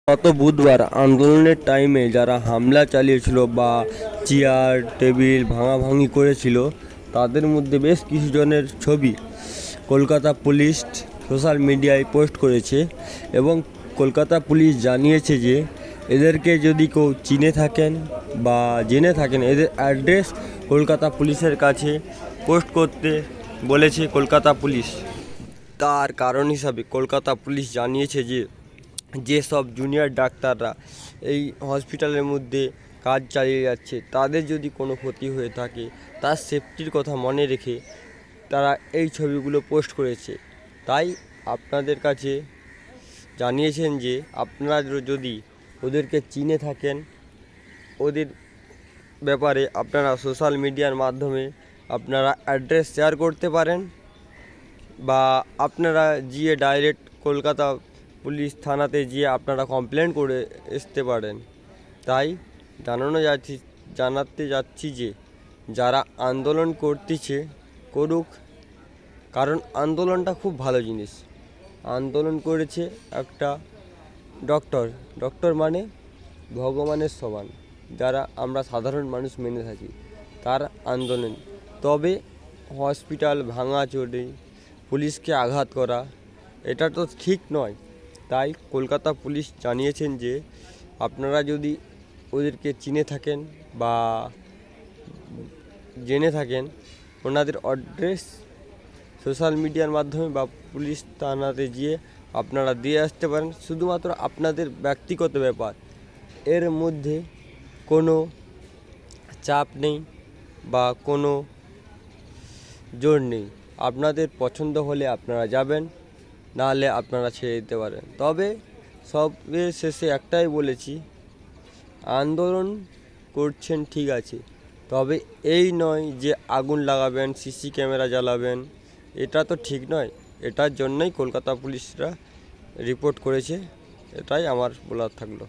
গত বুধবার আন্দোলনের টাইমে যারা হামলা চালিয়েছিল বা চেয়ার টেবিল ভাঙাভাঙি করেছিল তাদের মধ্যে বেশ কিছু জনের ছবি কলকাতা পুলিশ সোশ্যাল মিডিয়ায় পোস্ট করেছে এবং কলকাতা পুলিশ জানিয়েছে যে এদেরকে যদি কেউ চিনে থাকেন বা জেনে থাকেন এদের অ্যাড্রেস কলকাতা পুলিশের কাছে পোস্ট করতে বলেছে কলকাতা পুলিশ। তার কারণ হিসাবে কলকাতা পুলিশ জানিয়েছে যে যেসব জুনিয়র ডাক্তাররা এই হসপিটালের মধ্যে কাজ চালিয়ে যাচ্ছে তাদের যদি কোনো ক্ষতি হয়ে থাকে তার সেফটির কথা মনে রেখে তারা এই ছবিগুলো পোস্ট করেছে। তাই আপনাদের কাছে জানিয়েছেন যে আপনারা যদি ওদেরকে চিনে থাকেন ওদের ব্যাপারে আপনারা সোশ্যাল মিডিয়ার মাধ্যমে আপনারা অ্যাড্রেস শেয়ার করতে পারেন বা আপনারা গিয়ে ডাইরেক্ট কলকাতা পুলিশ থানাতে গিয়ে আপনারা কমপ্লেন করে আসতে পারেন। তাই জানাতে যাচ্ছি যে যারা আন্দোলন করতেছে করুক, কারণ আন্দোলনটা খুব ভালো জিনিস। আন্দোলন করেছে একটা ডক্টর মানে ভগবানের সমান, যারা আমরা সাধারণ মানুষ মেনে থাকি তার আন্দোলন। তবে হসপিটাল ভাঙাচোরে পুলিশকে আঘাত করা এটা তো ঠিক নয়। তাই কলকাতা পুলিশ জানিয়েছেন যে আপনারা যদি ওদেরকে চিনে থাকেন বা জেনে থাকেন ওনাদের অ্যাড্রেস সোশ্যাল মিডিয়ার মাধ্যমে বা পুলিশ থানাতে গিয়ে আপনারা দিয়ে আসতে পারেন। শুধুমাত্র আপনাদের ব্যক্তিগত ব্যাপার, এর মধ্যে কোনো চাপ নেই বা কোনো জোর নেই। আপনাদের পছন্দ হলে আপনারা যাবেন, নাহলে আপনারা ছেড়ে দিতে পারেন। তবে সবের শেষে একটাই বলেছি, আন্দোলন করছেন ঠিক আছে, তবে এই নয় যে আগুন লাগাবেন, সিসি ক্যামেরা জ্বালাবেন, এটা তো ঠিক নয়। এটার জন্যই কলকাতা পুলিশরা রিপোর্ট করেছে। এটাই আমার বলার থাকলো।